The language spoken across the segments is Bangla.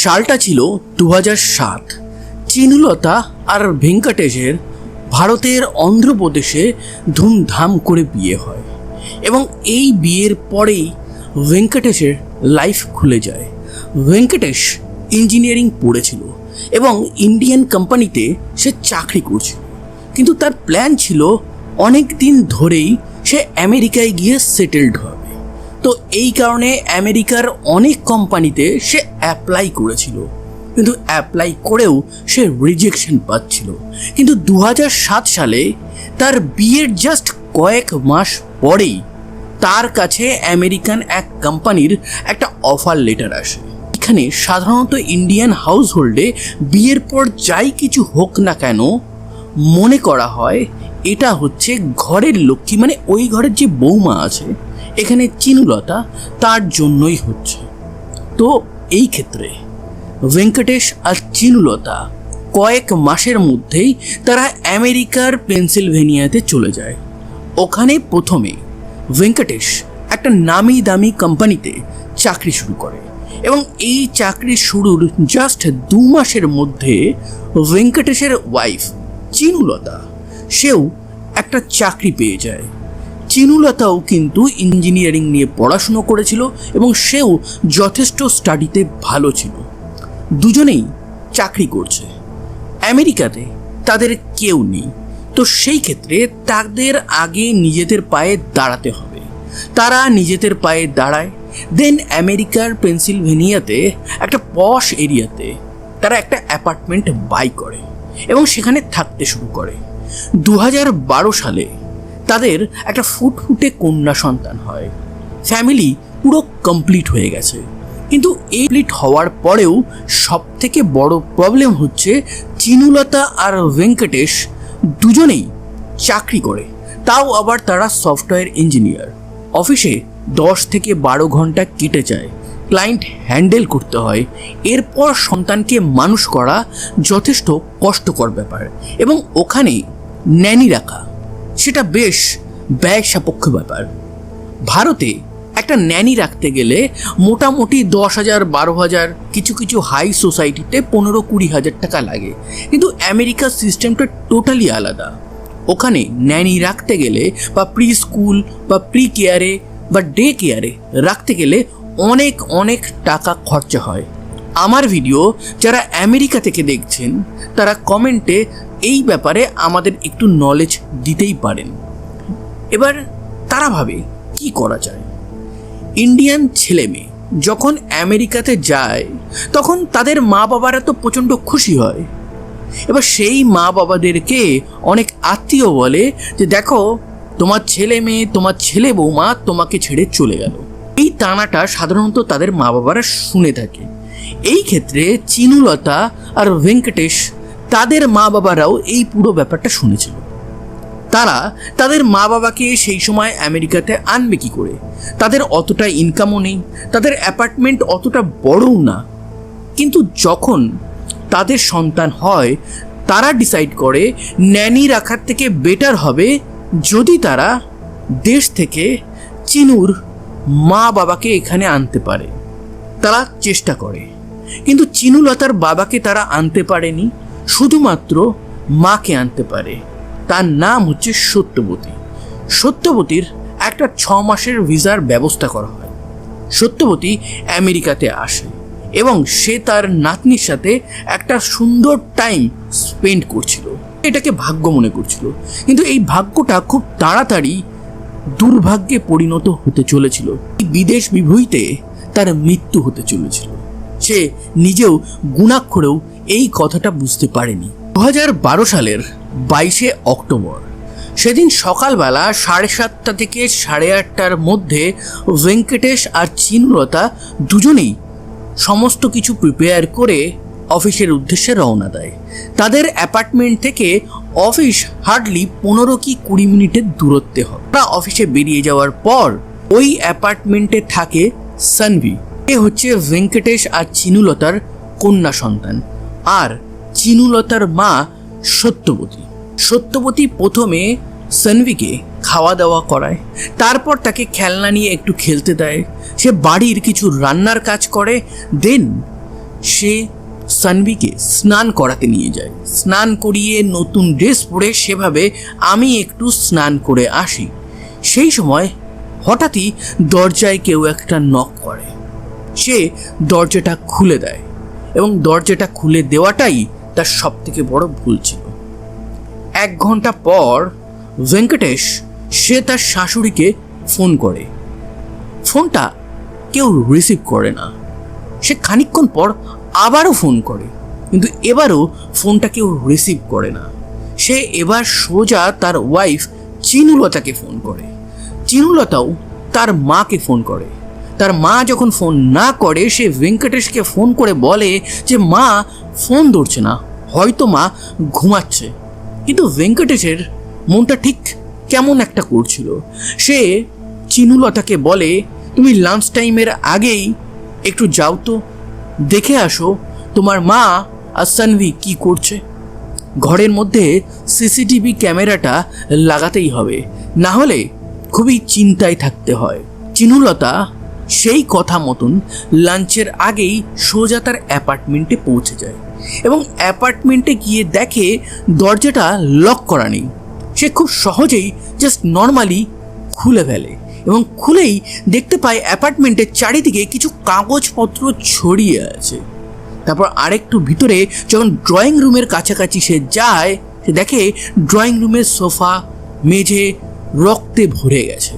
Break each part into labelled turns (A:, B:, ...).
A: সালটা ছিল 2007। চিনুলতা আর ভেঙ্কটেশের ভারতের অন্ধ্রপ্রদেশে ধুমধাম করে বিয়ে হয় এবং এই বিয়ের পরেই ভেঙ্কটেশের লাইফ খুলে যায়। ভেঙ্কটেশ ইঞ্জিনিয়ারিং পড়েছিল এবং ইন্ডিয়ান কোম্পানিতে সে চাকরি করছিল, কিন্তু তার প্ল্যান ছিল অনেক দিন ধরেই সে আমেরিকায় গিয়ে সেটেলড হবে। তো এই কারণে আমেরিকার অনেক কোম্পানিতে সে অ্যাপ্লাই করেছিল, কিন্তু অ্যাপ্লাই করেও সে রিজেকশন পাচ্ছিল। কিন্তু 2007 সালে তার বিয়ের জাস্ট কয়েক মাস পরেই তার কাছে আমেরিকান এক কোম্পানির একটা অফার লেটার আসে। এখানে সাধারণত ইন্ডিয়ান হাউস হোল্ডে বিয়ের পর যাই কিছু হোক না কেন মনে করা হয় এটা হচ্ছে ঘরের লক্ষ্মী, মানে ওই ঘরের যে বৌমা আছে, এখানে চিনুলতা তার জন্যই হচ্ছে। তো এই ক্ষেত্রে ভেঙ্কটেশ আর চিনুলতা কয়েক মাসের মধ্যেই তারা আমেরিকার পেনসিলভেনিয়াতে চলে যায়। ওখানে প্রথমে ভেঙ্কটেশ একটা নামি দামি কোম্পানিতে চাকরি শুরু করে এবং এই চাকরি শুরুর জাস্ট 2 মাসের মধ্যে ভেঙ্কটেশের ওয়াইফ চিনুলতা সেও একটা চাকরি পেয়ে যায়। চিনুলতাও কিন্তু ইঞ্জিনিয়ারিং নিয়ে পড়াশুনো করেছিল এবং সেও যথেষ্ট স্টাডিতে ভালো ছিল। দুজনেই চাকরি করছে। আমেরিকাতে তাদের কেউ নেই, তো সেই ক্ষেত্রে তাদের আগে নিজেদের পায়ে দাঁড়াতে হবে। তারা নিজেদের পায়ে দাঁড়ায়। দেন আমেরিকার পেনসিলভেনিয়াতে একটা পশ এরিয়াতে তারা একটা অ্যাপার্টমেন্ট বাই করে এবং সেখানে থাকতে শুরু করে। 2012 সালে তাদের একটা ফুটফুটে কন্যা সন্তান হয়। ফ্যামিলি পুরো কমপ্লিট হয়ে গেছে, কিন্তু এই কমপ্লিট হওয়ার পরেও সব থেকে বড় প্রবলেম হচ্ছে চিনুলতা আর ভেঙ্কটেশ দুজনেই চাকরি করে, তাও আবার তারা সফটওয়্যার ইঞ্জিনিয়ার। অফিসে 10 থেকে 12 ঘন্টা কেটে যায়, ক্লায়েন্ট হ্যান্ডেল করতে হয়। এরপর সন্তানকে মানুষ করা যথেষ্ট কষ্টকর ব্যাপার এবং ওখানে ন্যানি রাখা সেটা বেশ ব্যয় সাপেক্ষ ব্যাপার। ভারতে একটা ন্যানি রাখতে গেলে মোটামুটি 10,000, 12,000, কিছু কিছু হাই সোসাইটিতে 15-20 হাজার টাকা লাগে, কিন্তু আমেরিকার সিস্টেমটা টোটালি আলাদা। ওখানে ন্যানি রাখতে গেলে বা প্রি স্কুল বা প্রি কেয়ারে বা ডে কেয়ারে রাখতে গেলে অনেক অনেক টাকা খরচা হয়। আমার ভিডিও যারা আমেরিকা থেকে দেখছেন তারা কমেন্টে এই ব্যাপারে আমাদের একটু নলেজ দিতেই পারেন। এবার তারা ভাবে কি করা যায়। ইন্ডিয়ান ছেলে মেয়ে যখন আমেরিকাতে যায় তখন তাদের মা বাবারা তো প্রচণ্ড খুশি হয়। এবার সেই মা বাবাদেরকে অনেক আত্মীয় বলে যে দেখো তোমার ছেলে মেয়ে, তোমার ছেলে বৌমা তোমাকে ছেড়ে চলে গেল। এই টানাটা সাধারণত তাদের মা বাবারা শুনে থাকে। এই ক্ষেত্রে চিনুলতা আর ভেঙ্কটেশ তাদের মা বাবারাও এই পুরো ব্যাপারটা শুনেছিল। তারা তাদের মা বাবাকে সেই সময় আমেরিকাতে আনবে কি করে? তাদের অতটা ইনকামও নেই, তাদের অ্যাপার্টমেন্ট অতটা বড়ও না। কিন্তু যখন তাদের সন্তান হয় তারা ডিসাইড করে ন্যানি রাখার থেকে বেটার হবে যদি তারা দেশ থেকে চিনুর মা বাবাকে এখানে আনতে পারে। তারা চেষ্টা করে, কিন্তু চিনুলতার বাবাকে তারা আনতে পারেনি, শুধুমাত্র মাকে আনতে পারে। তার নাম হচ্ছে সত্যবতী। সত্যবতীর একটা 6 মাসের ভিসার ব্যবস্থা করা হয়। সত্যবতী আমেরিকাতে আসে এবং সে তার নাতনির সাথে একটা সুন্দর টাইম স্পেন্ড করছিল, এটাকে ভাগ্য মনে করছিল। কিন্তু এই ভাগ্যটা খুব তাড়াতাড়ি দুর্ভাগ্যে পরিণত হতে চলেছিল। বিদেশ বিভূতিতে তার মৃত্যু হতে চলেছিল। সে নিজেও গুণাক্ষরেও এই কথাটা বুঝতে পারেনি। 2012 সালের 22শে অক্টোবর সেদিন সকালবেলা 7:30 থেকে 8:30টার মধ্যে ভেঙ্কটেশ আর চিনুলতা দুজনেই সমস্ত কিছু প্রিপেয়ার করে অফিসের উদ্দেশ্যে রওনা দেয়। তাদের অ্যাপার্টমেন্ট থেকে অফিস হার্ডলি 15 কি 20 মিনিটের দূরত্বে হবে। তারা অফিসে বেরিয়ে যাওয়ার পর ওই অ্যাপার্টমেন্টে থাকে সানভি। এ হচ্ছে ভেঙ্কটেশ আর চিনুলতার কন্যা সন্তান, আর চিনুলতার মা সত্যবতী। সত্যবতী প্রথমে সানভিকে খাওয়া দাওয়া করায়, তারপর তাকে খেলনা নিয়ে একটু খেলতে দেয়, সে বাড়ির কিছু রান্নার কাজ করে। দেন সে সানভিকে স্নান করাতে নিয়ে যায়। স্নান করিয়ে নতুন ড্রেস পরে সেভাবে আমি একটু স্নান করে আসি। সেই সময় হঠাৎই দরজায় কেউ একটা নক করে। সে দরজাটা খুলে দেয় এবং দরজাটা খুলে দেওয়াটাই তার সব থেকে বড় ভুল ছিল। 1 ঘন্টা পর ভেঙ্কটেশ সে তার শাশুড়িকে ফোন করে। ফোনটা কেউ রিসিভ করে না। সে খানিকক্ষণ পর আবারও ফোন করে, কিন্তু এবারও ফোনটা কেউ রিসিভ করে না। সে এবার সোজা তার ওয়াইফ চিনুলতাকে ফোন করে। চিনুলতাও তার মাকে ফোন করে। তার মা যখন ফোন না করে সে ভেঙ্কটেশকে ফোন করে বলে যে মা ফোন ধরছে না, হয়তো মা ঘুমাচ্ছে। কিন্তু ভেঙ্কটেশের মনটা ঠিক কেমন একটা করছিল। সে চিনুলতাকে বলে, তুমি লাঞ্চ টাইমের আগেই একটু যাও তো, দেখে আসো তোমার মা আর সানভি কি করছে। ঘরের মধ্যে সিসিটিভি ক্যামেরাটা লাগাতেই হবে, না হলে খুবই চিন্তায় থাকতে হয়। চিনুলতা সেই কথা মতন লাঞ্চের আগেই সোজা তার অ্যাপার্টমেন্টে পৌঁছে যায় এবং অ্যাপার্টমেন্টে গিয়ে দেখে দরজাটা লক করা নেই। সে খুব সহজেই জাস্ট নর্মালি খুলে ফেলে এবং খুলেই দেখতে পায় অ্যাপার্টমেন্টের চারিদিকে কিছু কাগজপত্র ছড়িয়ে আছে। তারপর আরেকটু ভিতরে যখন ড্রয়িং রুমের কাছাকাছি সে যায়, সে দেখে ড্রয়িং রুমের সোফা মেঝে রক্তে ভরে গেছে।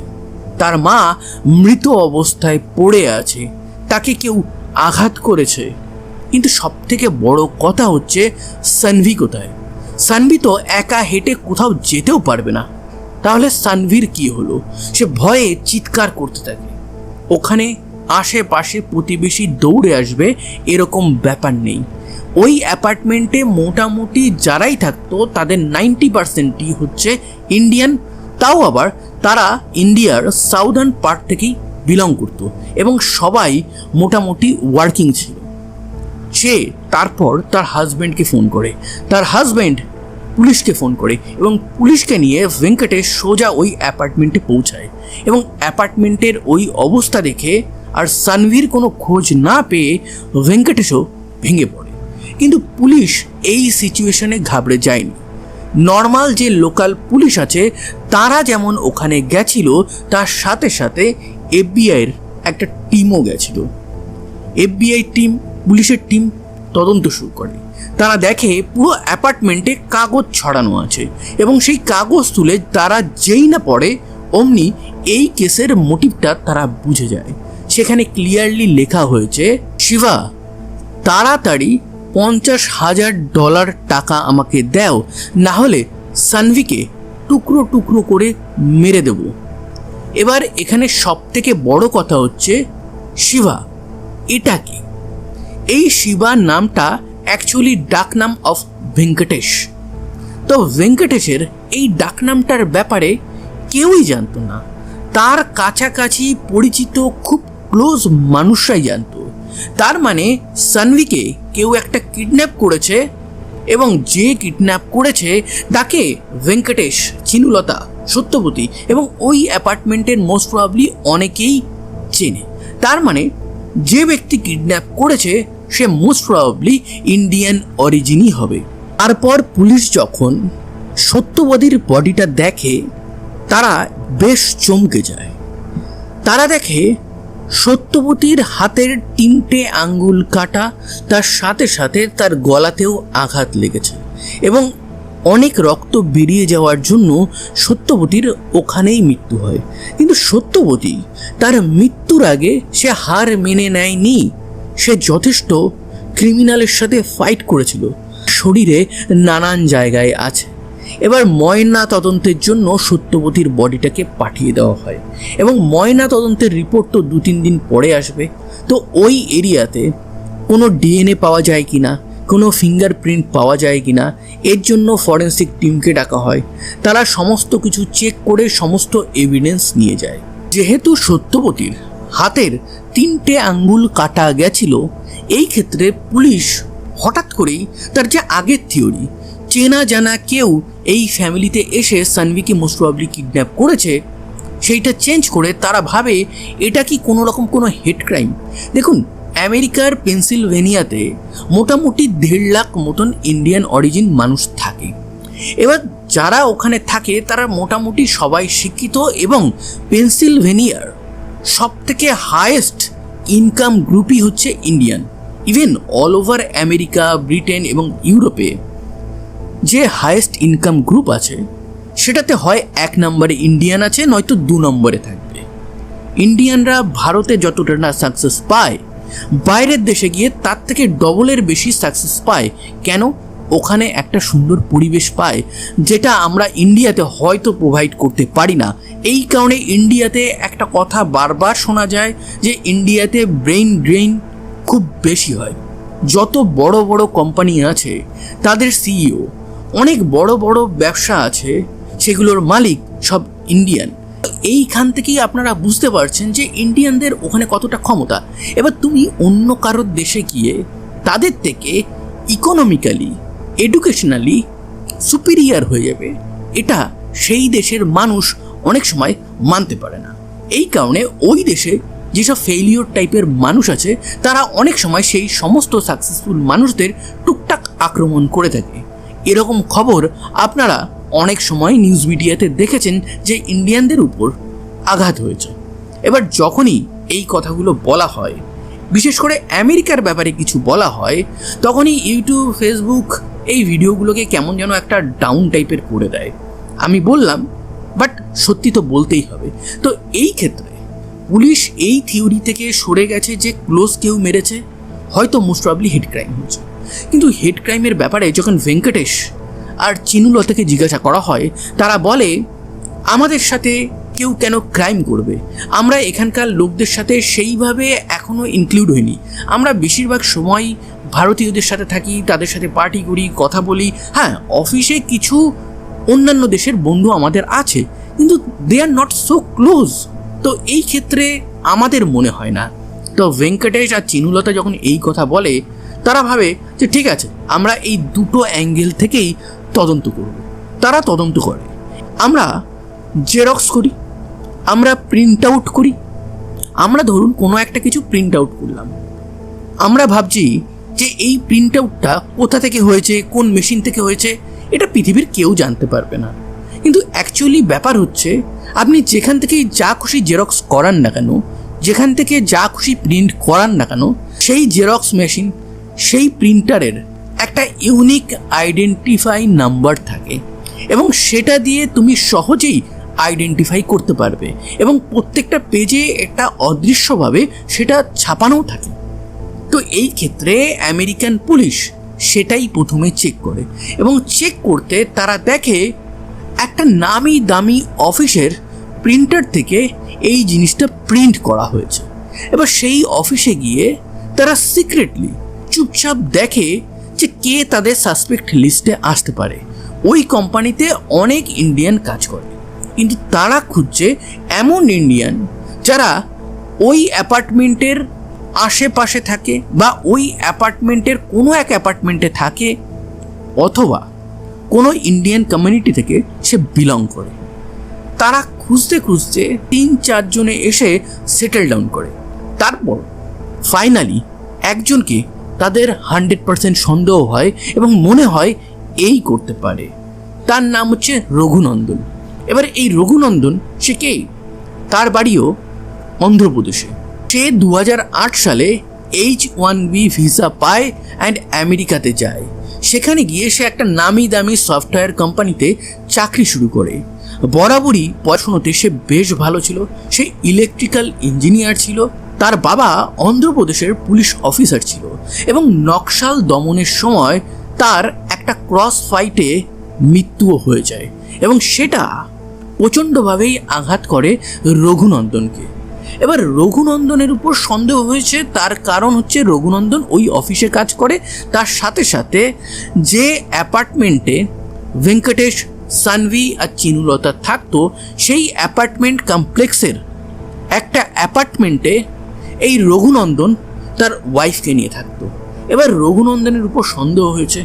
A: তার মা মৃত অবস্থায় পড়ে আছে, তাকে কেউ আঘাত করেছে। কিন্তু সব থেকে বড় কথা হচ্ছে সানভি কোথায়? সানভি তো একা হেঁটে কোথাও যেতেও পারবে না। তাহলে সানভির কি হলো? সে ভয়ে চিৎকার করতে থাকে। ওখানে আশেপাশে প্রতিবেশী দৌড়ে আসবে এরকম ব্যাপার নেই। ওই অ্যাপার্টমেন্টে মোটামুটি যারাই থাকতো তাদের 90%ই হচ্ছে ইন্ডিয়ান, তাও আবার তারা ইন্ডিয়ার সাউদার্ন পার্ট থেকেই বিলং করতো এবং সবাই মোটামুটি ওয়ার্কিং ছিল। সে তারপর তার হাজব্যান্ডকে ফোন করে, তার হাজব্যান্ড পুলিশকে ফোন করে এবং পুলিশকে নিয়ে ভেঙ্কটেশ সোজা ওই অ্যাপার্টমেন্টে পৌঁছায় এবং অ্যাপার্টমেন্টের ওই অবস্থা দেখে আর সানভির কোনো খোঁজ না পেয়ে ভেঙ্কটেশও ভেঙে পড়ে। কিন্তু পুলিশ এই সিচুয়েশনে ঘাবড়ে যায়নি। নর্মাল যে লোকাল পুলিশ আছে তারা যেমন ওখানে গেছিল, তার সাথে সাথে এফবিআইয়ের একটা টিমও গেছিল। এফবিআই টিম, পুলিশের টিম তদন্ত শুরু করে। তারা দেখে পুরো অ্যাপার্টমেন্টে কাগজ ছড়ানো আছে এবং সেই কাগজ তুলে তারা যেই না পড়ে অমনি এই কেসের মোটিভটা তারা বুঝে যায়। সেখানে ক্লিয়ারলি লেখা হয়েছে, শিবা তাড়াতাড়ি $50,000 টাকা আমাকে দাও, না হলে সানভিকে টুকরো টুকরো করে মেরে দেব। এবার এখানে সব থেকে বড় কথা হচ্ছে শিবা এটা কি? এই শিবা নামটা অ্যাকচুয়ালি ডাকনাম অফ ভেঙ্কটেশ। তো ভেঙ্কটেশের এই ডাকনামটার ব্যাপারে কেউই জানতো না। তার কাছাকাছি পরিচিত খুব ক্লোজ মানুষরাই জানতো। তার মানে সানভিকে কেউ একটা কিডন্যাপ করেছে এবং যে কিডন্যাপ করেছে তাকে ভেঙ্কটেশ, চিনুলতা, সত্যবতী এবং ওই অ্যাপার্টমেন্টের মোস্ট প্রবাবলি অনেকেই চেনে। তার মানে যে ব্যক্তি কিডন্যাপ করেছে সে মোস্ট প্রবাবলি ইন্ডিয়ান অরিজিনই হবে। তারপর পুলিশ যখন সত্যবতীর বডিটা দেখে তারা বেশ চমকে যায়। তারা দেখে সত্যবতীর হাতের 3টে আঙ্গুল কাটা, তার সাথে সাথে তার গলাতেও আঘাত লেগেছে এবং অনেক রক্ত বেরিয়ে যাওয়ার জন্য সত্যবতীর ওখানেই মৃত্যু হয়। কিন্তু সত্যবতী তার মৃত্যুর আগে সে হার মেনে নেয়নি। সে যথেষ্ট ক্রিমিনালের সাথে ফাইট করেছিল, শরীরে নানান জায়গায় আছে। এবার ময়না তদন্তের জন্য সত্যবতীর বডিটাকে পাঠিয়ে দেওয়া হয় এবং ময়না তদন্তের রিপোর্ট তো 2-3 দিন পরে আসবে। তো ওই এরিয়াতে কোনো ডিএনএ পাওয়া যায় কি না, কোনো ফিঙ্গারপ্রিন্ট পাওয়া যায় কি না, এর জন্য ফরেন্সিক টিমকে ডাকা হয়। তারা সমস্ত কিছু চেক করে সমস্ত এভিডেন্স নিয়ে যায়। যেহেতু সত্যবতীর হাতের 3টে আঙ্গুল কাটা গেছিল, এই ক্ষেত্রে পুলিশ হঠাৎ করেই তার যে আগের থিওরি, চেনা জানা কেউ এই ফ্যামিলিতে এসে সানভিকে মোস্ট প্রবাবলি কিডন্যাপ করেছে, সেইটা চেঞ্জ করে তারা ভাবে এটা কি কোনো রকম কোনো হেড ক্রাইম। দেখুন, আমেরিকার পেনসিলভেনিয়াতে মোটামুটি 1.5 লাখ মতন ইন্ডিয়ান অরিজিন মানুষ থাকে। এবার যারা ওখানে থাকে তারা মোটামুটি সবাই শিক্ষিত এবং পেনসিলভেনিয়ার সবথেকে হায়েস্ট ইনকাম গ্রুপই হচ্ছে Indian. Even all over America, Britain এবং ইউরোপে যে হায়েস্ট ইনকাম গ্রুপ আছে সেটাতে হয় 1 নম্বরে ইন্ডিয়ান আছে, নয়তো 2 নম্বরে থাকবে। ইন্ডিয়ানরা ভারতে যতটা না সাকসেস পায়, বাইরের দেশে গিয়ে তার থেকে ডবলের বেশি সাকসেস পায়। কেন? ওখানে একটা সুন্দর পরিবেশ পায়, যেটা আমরা ইন্ডিয়াতে হয়তো প্রোভাইড করতে পারি না। এই কারণে ইন্ডিয়াতে একটা কথা বারবার শোনা যায় যে ইন্ডিয়াতে ব্রেইন ড্রেইন খুব বেশি হয়। যত বড় বড় কোম্পানি আছে তাদের সিইও, অনেক বড় বড় ব্যবসা আছে সেগুলোর মালিক সব ইন্ডিয়ান। এইখান থেকেই আপনারা বুঝতে পারছেন যে ইন্ডিয়ানদের ওখানে কতটা ক্ষমতা। এবার তুমি অন্য কারোর দেশে গিয়ে তাদের থেকে ইকোনমিক্যালি, এডুকেশনালি সুপিরিয়ার হয়ে যাবে, এটা সেই দেশের মানুষ অনেক সময় মানতে পারে না। এই কারণে ওই দেশে যেসব ফেইলিওর টাইপের মানুষ আছে তারা অনেক সময় সেই সমস্ত সাকসেসফুল মানুষদের টুকটাক আক্রমণ করে থাকে। এরকম খবর আপনারা অনেক সময় নিউজ মিডিয়াতে দেখেছেন যে ইন্ডিয়ানদের উপর আঘাত হয়েছে। এবার যখনই এই কথাগুলো বলা হয়, বিশেষ করে আমেরিকার ব্যাপারে কিছু বলা হয়, তখনই ইউটিউব, ফেসবুক এই ভিডিওগুলোকে কেমন যেন একটা ডাউন টাইপের করে দেয়। আমি বললাম, বাট সত্যি তো বলতেই হবে। তো এই ক্ষেত্রে পুলিশ এই থিওরি থেকে সরে গেছে যে ক্লোজ কেউ মেরেছে, হয়তো মোস্ট প্রবাবলি হেড ক্রাইম হয়েছে। কিন্তু হেড ক্রাইমের ব্যাপারে যখন ভেঙ্কটেশ আর চিনুলতাকে জিজ্ঞাসা করা হয়, তারা বলে আমাদের সাথে কেউ কেন ক্রাইম করবে, আমরা এখানকার লোকদের সাথে সেইভাবে এখনও ইনক্লুড হইনি। আমরা বেশিরভাগ সময় ভারতীয়দের সাথে থাকি, তাদের সাথে পার্টি করি, কথা বলি। হ্যাঁ, অফিসে কিছু অন্যান্য দেশের বন্ধু আমাদের আছে, কিন্তু দে আর নট সো ক্লোজ। তো এই ক্ষেত্রে আমাদের মনে হয় না। তো ভেঙ্কটেশ আর চিনুলতা যখন এই কথা বলে, তারা ভাবে যে ঠিক আছে, আমরা এই দুটো অ্যাঙ্গেল থেকেই তদন্ত করব। তারা তদন্ত করে। আমরা জেরক্স করি, আমরা প্রিন্ট আউট করি। আমরা ধরুন কোনো একটা কিছু প্রিন্ট আউট করলাম, আমরা ভাবছি যে এই প্রিন্ট আউটটা কোথা থেকে হয়েছে, কোন মেশিন থেকে হয়েছে, এটা পৃথিবীর কেউ জানতে পারবে না। কিন্তু অ্যাকচুয়ালি ব্যাপার হচ্ছে, আপনি যেখান থেকেই যা খুশি জেরক্স করান না কেন, যেখান থেকে যা খুশি প্রিন্ট করান না কেন, সেই জেরক্স মেশিন, সেই প্রিন্টারের একটা ইউনিক আইডেন্টিফাই নাম্বার থাকে এবং সেটা দিয়ে তুমি সহজেই আইডেন্টিফাই করতে পারবে এবং প্রত্যেকটা পেজে একটা অদৃশ্যভাবে সেটা ছাপানোও থাকে। তো এই ক্ষেত্রে আমেরিকান পুলিশ সেটাই প্রথমে চেক করে এবং চেক করতে তারা দেখে একটা নামি দামি অফিসের প্রিন্টার থেকে এই জিনিসটা প্রিন্ট করা হয়েছে। এবার সেই অফিসে গিয়ে তারা সিক্রেটলি চুপচাপ দেখে যে কে তাদের সাসপেক্ট লিস্টে আসতে পারে। ওই কোম্পানিতে অনেক ইন্ডিয়ান কাজ করে, কিন্তু তারা খুঁজছে এমন ইন্ডিয়ান যারা ওই অ্যাপার্টমেন্টের আশেপাশে থাকে বা ওই অ্যাপার্টমেন্টের কোনো এক অ্যাপার্টমেন্টে থাকে, অথবা কোনো ইন্ডিয়ান কমিউনিটি থেকে সে বিলং করে। তারা খুঁজতে খুঁজতে 3-4 জনে এসে সেটেল ডাউন করে। তারপর ফাইনালি একজনকে তাদের 100% সন্দেহ হয় এবং মনে হয় এই করতে পারে। তার নাম হচ্ছে রঘুনন্দন। এবার এই রঘুনন্দন সে কে? তার বাড়িও অন্ধ্রপ্রদেশে। সে 2008 সালে H-1B ভিসা পায় অ্যান্ড আমেরিকাতে যায়। সেখানে গিয়ে সে একটা নামি দামি সফটওয়্যার কোম্পানিতে চাকরি শুরু করে। বরাবরই পড়াশোনাতে সে বেশ ভালো ছিল, সে ইলেকট্রিক্যাল ইঞ্জিনিয়ার ছিল। তার বাবা অন্ধ্রপ্রদেশের পুলিশ অফিসার ছিল এবং নকশাল দমনের সময় তার একটা ক্রস ফাইটে মৃত্যুও হয়ে যায় এবং সেটা প্রচণ্ডভাবেই আঘাত করে রঘুনন্দনকে। এবার রঘুনন্দনের উপর সন্দেহ হয়েছে, তার কারণ হচ্ছে রঘুনন্দন ওই অফিসে কাজ করে, তার সাথে সাথে যে অ্যাপার্টমেন্টে ভেঙ্কটেশ, সানভি আর চিনুলতা থাকতো, সেই অ্যাপার্টমেন্ট কমপ্লেক্সের একটা অ্যাপার্টমেন্টে এই রঘুনন্দন তার ওয়াইফকে নিয়ে থাকতো। এবার রঘুনন্দনের উপর সন্দেহ হয়েছে।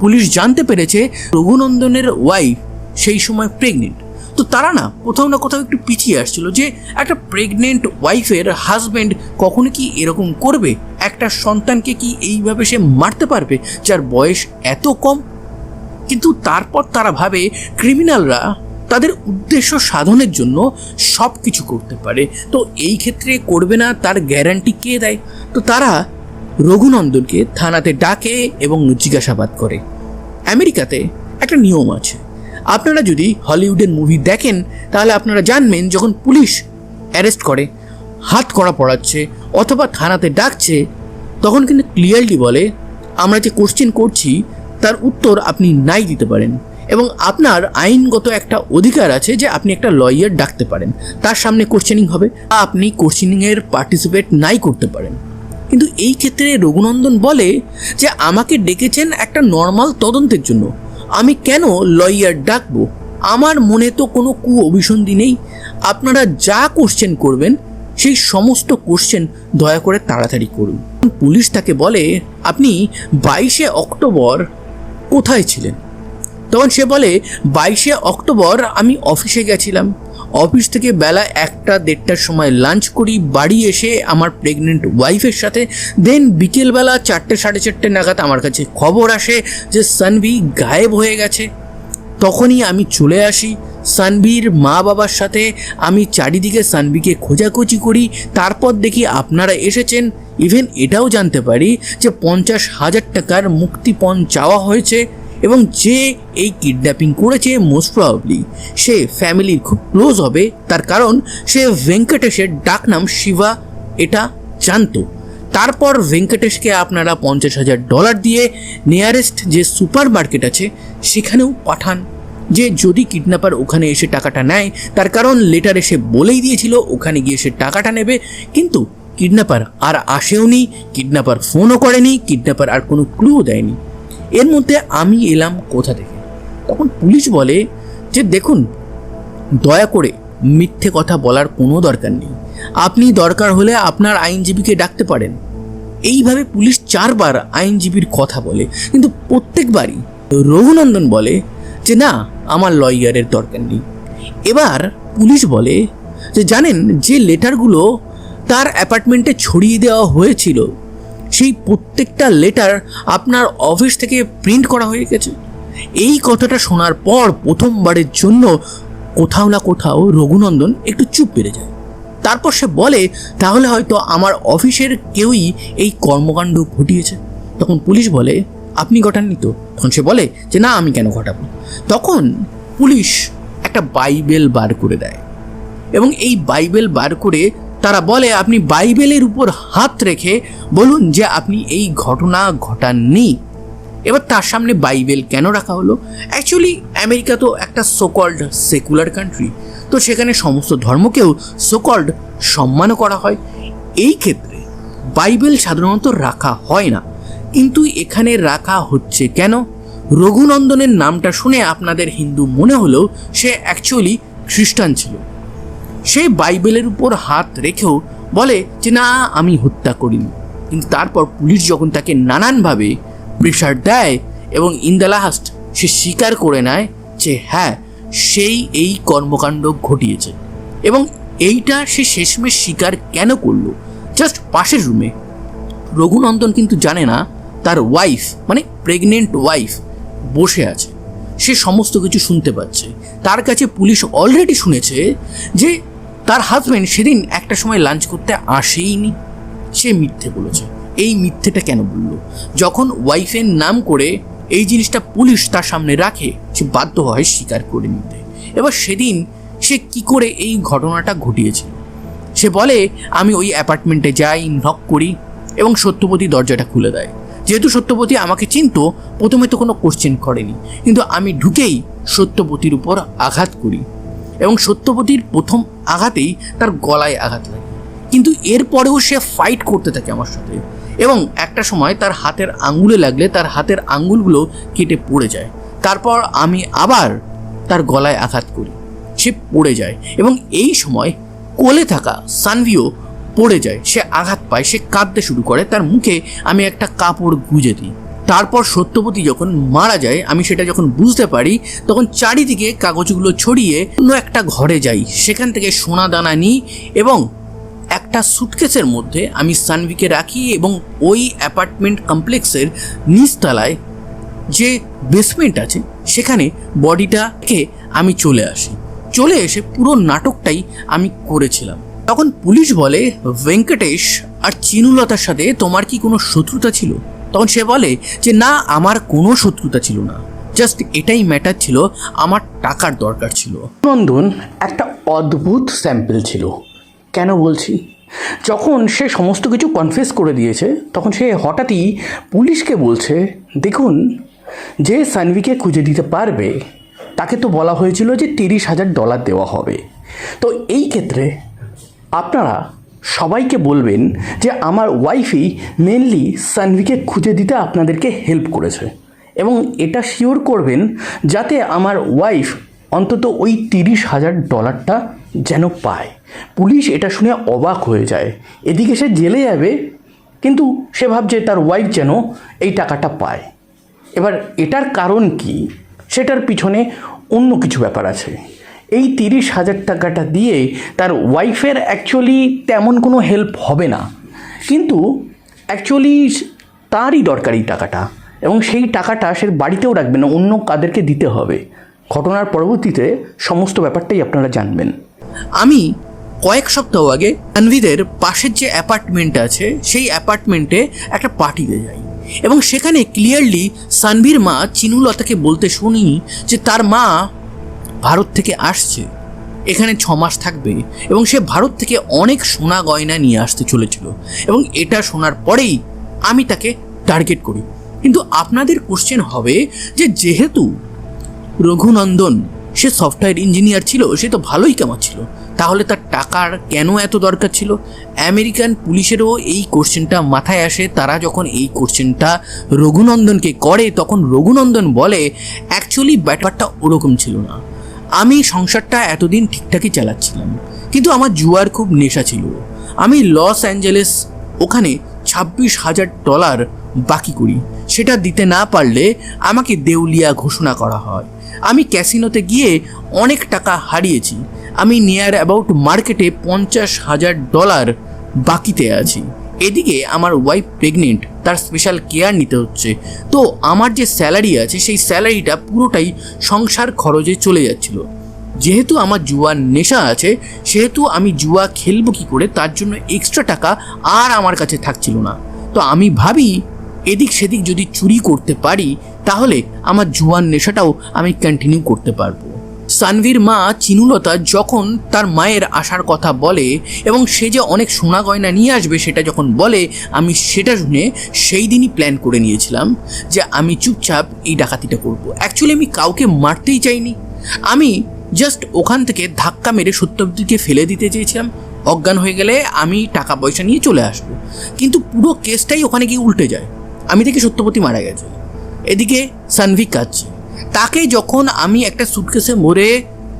A: পুলিশ জানতে পেরেছে রঘুনন্দনের ওয়াইফ সেই সময় প্রেগনেন্ট। তো তারা না কোথাও না কোথাও একটু পিছিয়ে আসছিল যে একটা প্রেগনেন্ট ওয়াইফের হাজব্যান্ড কখনো কি এরকম করবে, একটা সন্তানকে কি এইভাবে সে মারতে পারবে যার বয়স এত কম। কিন্তু তারপর তারা ভাবে ক্রিমিনালরা তাদের উদ্দেশ্য সাধনের জন্য সব কিছু করতে পারে, তো এই ক্ষেত্রে করবে না তার গ্যারান্টি কে দেয়। তো তারা রঘুনন্দনকে থানাতে ডাকে এবং জিজ্ঞাসাবাদ করে। আমেরিকাতে একটা নিয়ম আছে, আপনারা যদি হলিউডের মুভি দেখেন তাহলে আপনারা জানবেন যখন পুলিশ অ্যারেস্ট করে, হাত কড়া পড়াচ্ছে অথবা থানাতে ডাকছে, তখন কিন্তু ক্লিয়ারলি বলে আমরা যে কোশ্চেন করছি তার উত্তর আপনি নাই দিতে পারেন এবং আপনার আইনগত একটা অধিকার আছে যে আপনি একটা লয়ার ডাকতে পারেন, তার সামনে কোশ্চেনিং হবে, আপনি কোশ্চেনিংয়ের পার্টিসিপেট নাই করতে পারেন। কিন্তু এই ক্ষেত্রে রঘুনন্দন বলে যে আমাকে ডেকেছেন একটা নর্মাল তদন্তের জন্য, আমি কেন লয়ার ডাকবো, আমার মনে তো কোনো অভিসন্ধি নেই, আপনারা যা কোশ্চেন করবেন সেই সমস্ত কোশ্চেন দয়া করে তাড়াতাড়ি করুন। পুলিশ তাকে বলে আপনি 22শে অক্টোবর কোথায় ছিলেন? তখন সে বলে 22শে অক্টোবর আমি অফিসে গেছিলাম, অফিস থেকে বেলা 1-1:30টার সময় লাঞ্চ করি, বাড়ি এসে আমার প্রেগনেন্ট ওয়াইফের সাথে, দেন বিকেলবেলা 4-4:30 নাগাদ আমার কাছে খবর আসে যে সানভি গায়েব হয়ে গেছে। তখনই আমি চলে আসি, সানভির মা বাবার সাথে আমি চারিদিকে সানভিকে খোঁজাখুঁজি করি, তারপর দেখি আপনারা এসেছেন। ইভেন এটাও জানতে পারি যে 50,000 টাকার মুক্তিপণ চাওয়া হয়েছে এবং যে এই কিডন্যাপিং করেছে মোস্ট প্রবাবলি সে ফ্যামিলির খুব ক্লোজ হবে, তার কারণ সে ভেঙ্কটেশের ডাকনাম শিবা এটা জানতো। তারপর ভেঙ্কটেশকে আপনারা $50,000 দিয়ে নিয়ারেস্ট যে সুপার মার্কেট আছে সেখানেও পাঠান, যে যদি কিডন্যাপার ওখানে এসে টাকাটা নেয়, তার কারণ লেটারে সে বলেই দিয়েছিল ওখানে গিয়ে সে টাকাটা নেবে। কিন্তু কিডন্যাপার আর আসেওনি, কিডন্যাপার ফোনও করেনি, কিডন্যাপার আর কোনো ক্লু দেয়নি। এর মধ্যে আমি এলাম কোথা থেকে? তখন পুলিশ বলে যে দেখুন, দয়া করে মিথ্যে কথা বলার কোনো দরকার নেই, আপনি দরকার হলে আপনার আইনজীবীকে ডাকতে পারেন। এইভাবে পুলিশ 4বার আইনজীবীর কথা বলে, কিন্তু প্রত্যেকবারই রঘুনন্দন বলে যে না, আমার লয়ারের দরকার নেই। এবার পুলিশ বলে যে জানেন, যে লেটারগুলো তার অ্যাপার্টমেন্টে ছড়িয়ে দেওয়া হয়েছিল সেই প্রত্যেকটা লেটার আপনার অফিস থেকে প্রিন্ট করা হয়ে গেছে। এই কথাটা শোনার পর প্রথমবারের জন্য কোথাও না কোথাও রঘুনন্দন একটু চুপ পেরে যায়। তারপর সে বলে তাহলে হয়তো আমার অফিসের কেউই এই কর্মকাণ্ড ঘটিয়েছে। তখন পুলিশ বলে আপনি ঘটাননি তো? তখন সে বলে যে না, আমি কেন ঘটাবো। তখন পুলিশ একটা বাইবেল বার করে দেয় এবং এই বাইবেল বার করে তারা বলে আপনি বাইবেলের উপর হাত রেখে বলুন যে আপনি এই ঘটনা ঘটাননি। এবার তার সামনে বাইবেল কেন রাখা হলো? অ্যাকচুয়ালি আমেরিকা তো একটা সোকল্ড সেকুলার কান্ট্রি, তো সেখানে সমস্ত ধর্মকেও সোকল্ড সম্মানও করা হয়। এই ক্ষেত্রে বাইবেল সাধারণত রাখা হয় না, কিন্তু এখানে রাখা হচ্ছে কেন? রঘুনন্দনের নামটা শুনে আপনাদের হিন্দু মনে হলেও সে অ্যাকচুয়ালি খ্রিস্টান ছিল। সে বাইবেলের উপর হাত রেখেও বলে যে না, আমি হত্যা করিনি। কিন্তু তারপর পুলিশ যখন তাকে নানানভাবে প্রেশার দেয় এবং ইন দ্য লাস্ট সে স্বীকার করে নেয় যে হ্যাঁ, সেই এই কর্মকাণ্ড ঘটিয়েছে। এবং এইটা সে শেষমেশ স্বীকার কেন করলো? জাস্ট পাশের রুমে রঘুনন্দন কিন্তু জানে না তার ওয়াইফ, মানে প্রেগনেন্ট ওয়াইফ বসে আছে, সে সমস্ত কিছু শুনতে পাচ্ছে। তার কাছে পুলিশ অলরেডি শুনেছে যে তার হাজব্যান্ড সেদিন একটা সময় লাঞ্চ করতে আসেইনি। সে মিথ্যে বলেছে। এই মিথ্যেটা কেন বললো? যখন ওয়াইফের নাম করে এই জিনিসটা পুলিশ তার সামনে রাখে, সে বাধ্য হয় স্বীকার করে নিতে। এবার সেদিন সে কি করে এই ঘটনাটা ঘটিয়েছিল? সে বলে আমি ওই অ্যাপার্টমেন্টে যাই, নক করি এবং সত্যবতী দরজাটা খুলে দেয়। যেহেতু সত্যবতী আমাকে চিনতো, প্রথমে তো কোনো কোশ্চেন করেনি, কিন্তু আমি ঢুকেই সত্যবতীর উপর আঘাত করি এবং সত্যবতীর প্রথম আঘাতেই তার গলায় আঘাত লাগে। কিন্তু এরপরেও সে ফাইট করতে থাকে আমার সাথে এবং একটা সময় তার হাতের আঙ্গুলে লাগলে তার হাতের আঙ্গুলগুলো কেটে পড়ে যায়। তারপর আমি আবার তার গলায় আঘাত করি, সে পড়ে যায় এবং এই সময় কোলে থাকা সানভিও পড়ে যায়, সে আঘাত পায়, সে কাঁদতে শুরু করে, তার মুখে আমি একটা কাপড় গুঁজে দিই তারপর সত্যবতী যখন মারা যায়, আমি সেটা যখন বুঝতে পারি, তখন চারিদিকে কাগজগুলো ছড়িয়ে অন্য একটা ঘরে যাই, সেখান থেকে সোনা দানা নিই এবং একটা সুটকেসের মধ্যে আমি সানভিকে রাখি এবং ওই অ্যাপার্টমেন্ট কমপ্লেক্সের নিচতলায় যে বেসমেন্ট আছে সেখানে বডিটাকে আমি চলে এসে পুরো নাটকটাই আমি করেছিলাম। তখন পুলিশ বলে, ভেঙ্কটেশ আর চিনুলতার সাথে তোমার কি কোনো শত্রুতা ছিল? তখন সে বলে যে না, আমার কোনো শত্রুতা ছিল না, জাস্ট এটাই ম্যাটার ছিল, আমার টাকার দরকার ছিল। নন্দন একটা অদ্ভুত স্যাম্পল ছিল। কেন বলছি? যখন সে সমস্ত কিছু কনফেস করে দিয়েছে, তখন সে হঠাৎই পুলিশকে বলছে, দেখুন, যে সানভিকে খুঁজে দিতে পারবে তাকে তো বলা হয়েছিল যে $30,000 দেওয়া হবে। তো এই ক্ষেত্রে আপনারা সবাইকে বলবেন যে আমার ওয়াইফই মেনলি সানভিকে খুঁজে দিতে আপনাদেরকে হেল্প করেছে, এবং এটা শিওর করবেন যাতে আমার ওয়াইফ অন্তত ওই $30,000টা যেন পায়। পুলিশ এটা শুনে অবাক হয়ে যায়। এদিকে সে জেলে যাবে, কিন্তু সে ভাবছে তার ওয়াইফ যেন এই টাকাটা পায়। এবার এটার কারণ কি, সেটার পিছনে অন্য কিছু ব্যাপার আছে। এই $30,000 দিয়ে তার ওয়াইফের অ্যাকচুয়ালি তেমন কোনো হেল্প হবে না, কিন্তু অ্যাকচুয়ালি তারই দরকার এই টাকাটা, এবং সেই টাকাটা সে বাড়িতেও রাখবে না, অন্য কাদেরকে দিতে হবে। ঘটনার পরবর্তীতে সমস্ত ব্যাপারটাই আপনারা জানবেন। আমি কয়েক সপ্তাহ আগে তানভীরের পাশের যে অ্যাপার্টমেন্ট আছে সেই অ্যাপার্টমেন্টে একটা পার্টিতে যাই, এবং সেখানে ক্লিয়ারলি সানভীর মা চিনুলতাকে বলতে শুনি যে তার মা ভারত থেকে আসছে, এখানে 6 মাস থাকবে, এবং সে ভারত থেকে অনেক সোনা গয়না নিয়ে আসতে চলেছিল। এবং এটা শোনার পরেই আমি তাকে টার্গেট করি। কিন্তু আপনাদের কোশ্চেন হবে যে যেহেতু রঘুনন্দন সে সফটওয়্যার ইঞ্জিনিয়ার ছিল, সে তো ভালোই কামাচ্ছিল, তাহলে তার টাকার কেন এত দরকার ছিল? আমেরিকান পুলিশেরও এই কোশ্চেনটা মাথায় আসে। তারা যখন এই কোশ্চেনটা রঘুনন্দনকে করে, তখন রঘুনন্দন বলে অ্যাকচুয়ালি ব্যাপারটা ওরকম ছিল না, আমি সংসারটা এতদিন ঠিকঠাকই চালাচ্ছিলাম, কিন্তু আমার জুয়ার খুব নেশা ছিল। আমি লস অ্যাঞ্জেলেস ওখানে $26,000 বাকি করি, সেটা দিতে না পারলে আমাকে দেউলিয়া ঘোষণা করা হয়। আমি ক্যাসিনোতে গিয়ে অনেক টাকা হারিয়েছি, আমি নিয়ার অ্যাবাউট মার্কেটে $50,000 বাকিতে আছি। এদিকে আমার ওয়াইফ প্রেগনেন্ট, তার স্পেশাল কেয়ার নিতে হচ্ছে। তো আমার যে স্যালারি আছে সেই স্যালারিটা পুরোটাই সংসার খরচে চলে যাচ্ছিল। যেহেতু আমার জুয়ার নেশা আছে, সেহেতু আমি জুয়া খেলবো কী করে, তার জন্য এক্সট্রা টাকা আর আমার কাছে থাকছিল না। তো আমি ভাবি এদিক সেদিক যদি চুরি করতে পারি, তাহলে আমার জুয়ার নেশাটাও আমি কন্টিনিউ করতে পারবো। সানভীর মা চিনুলতা যখন তার মায়ের আসার কথা বলে এবং সে যে অনেক সোনা গয়না নিয়ে আসবে সেটা যখন বলে, আমি সেটা শুনে সেই দিনই প্ল্যান করে নিয়েছিলাম যে আমি চুপচাপ এই ডাকাতিটা করব। অ্যাকচুয়ালি আমি কাউকে মারতেই চাইনি, আমি জাস্ট ওখান থেকে ধাক্কা মেরে সত্যবতীকে ফেলে দিতে চেয়েছিলাম। অজ্ঞান হয়ে গেলে আমি টাকা পয়সা নিয়ে চলে আসবো, কিন্তু পুরো কেসটাই ওখানে গিয়ে উল্টে যায়। আমি দেখি সত্যবতী মারা গেছে, এদিকে সানভি কাঁদছে। তাকে যখন আমি একটা সুটকেসে ভরে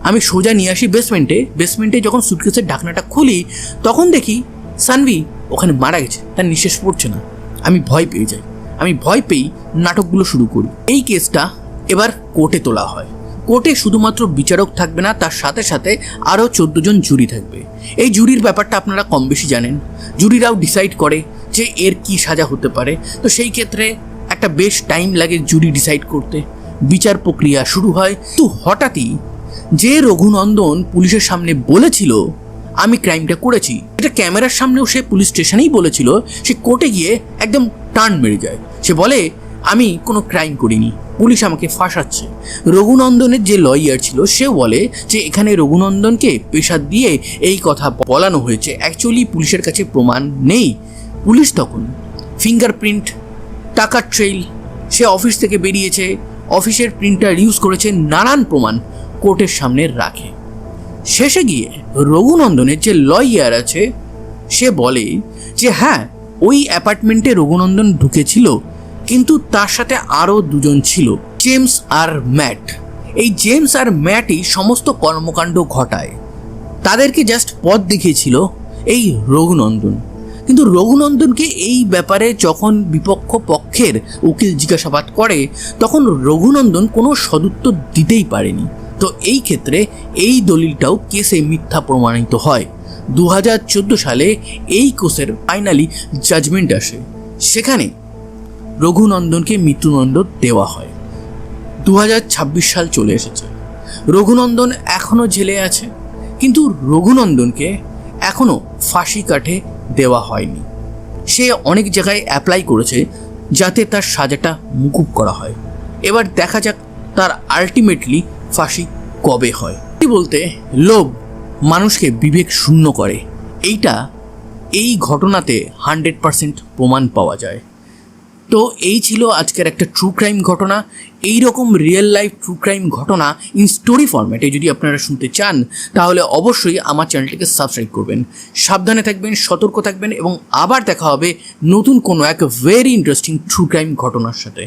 A: আমি সোজা নিয়ে আসি বেসমেন্টে যখন সুটকেসের ঢাকনাটা খুলি, তখন দেখি সানভি ওখানে মারা গেছে, তার নিঃশ্বাস পড়ছে না। আমি ভয় পেয়ে যাই, আমি ভয় পেয়েই নাটকগুলো শুরু করি। এই কেসটা এবার কোর্টে তোলা হয়। কোর্টে শুধুমাত্র বিচারক থাকবে না, তার সাথে সাথে আরও 14 জন জুরি থাকবে। এই জুরির ব্যাপারটা আপনারা কম বেশি জানেন। জুরিরাও ডিসাইড করে যে এর কি সাজা হতে পারে। তো সেই ক্ষেত্রে একটা বেশ টাইম লাগে জুরি ডিসাইড করতে। বিচার প্রক্রিয়া শুরু হয়। তো হঠাৎই যে রঘুনন্দন পুলিশের সামনে বলেছিল আমি ক্রাইমটা করেছি, এটা ক্যামেরার সামনেও সে পুলিশ স্টেশনেই বলেছিল, সে কোর্টে গিয়ে একদম টার্ন মেরে যায়। সে বলে আমি কোনো ক্রাইম করিনি, পুলিশ আমাকে ফাঁসাচ্ছে। রঘুনন্দনের যে লয়ার ছিল সে বলে যে এখানে রঘুনন্দনকে পেশা দিয়ে এই কথা বলানো হয়েছে, অ্যাকচুয়ালি পুলিশের কাছে প্রমাণ নেই। পুলিশ তখন ফিঙ্গারপ্রিন্ট, টাকার ট্রেইল, সে অফিস থেকে বেরিয়েছে, অফিসের প্রিন্টার ইউজ করেছে, নানান প্রমাণ কোর্টের সামনে রাখে। শেষে গিয়ে রঘুনন্দনের যে লয়ার আছে সে বলে যে হ্যাঁ, ওই অ্যাপার্টমেন্টে রঘুনন্দন ঢুকেছিল, কিন্তু তার সাথে আরও 2 জন ছিল, জেমস আর ম্যাট। এই জেমস আর ম্যাটই সমস্ত কর্মকাণ্ড ঘটায়। তাদেরকে জাস্ট পথ দেখিয়েছিল এই রঘুনন্দন। কিন্তু রঘুনন্দনকে এই ব্যাপারে যখন বিপক্ষ পক্ষের উকিল জিজ্ঞাসাবাদ করে তখন রঘুনন্দন কোনো সদুত্তর দিতেই পারেনি। তো এই ক্ষেত্রে এই দলিলটাও কেসে মিথ্যা প্রমাণিত হয়। 2014 সালে এই কেসের ফাইনালি জাজমেন্ট আসে, সেখানে রঘুনন্দনকে মৃত্যুদণ্ড দেওয়া হয়। 2026 সাল চলে এসেছে, রঘুনন্দন এখনও জেলে আছে, কিন্তু রঘুনন্দনকে এখনও ফাঁসি কাঠে দেওয়া হয়নি। সে অনেক জায়গায় অ্যাপ্লাই করেছে যাতে তার সাজাটা মুকুব করা হয়। এবার দেখা যাক তার আলটিমেটলি ফাঁসি কবে হয়। বলতে লোভ মানুষকে বিবেক শূন্য করে, এই ঘটনাতে 100% প্রমাণ পাওয়া যায়। তো এই ছিল আজকের একটা ট্রু ক্রাইম ঘটনা। এই রকম রিয়েল লাইফ ট্রু ক্রাইম ঘটনা ইন স্টোরি ফরম্যাটে যদি আপনারা শুনতে চান তাহলে অবশ্যই আমার চ্যানেলটিকে সাবস্ক্রাইব করবেন। সাবধানে থাকবেন, সতর্ক থাকবেন এবং আবার দেখা হবে নতুন কোনো এক ভেরি ইন্টারেস্টিং ট্রু ক্রাইম ঘটনার সাথে।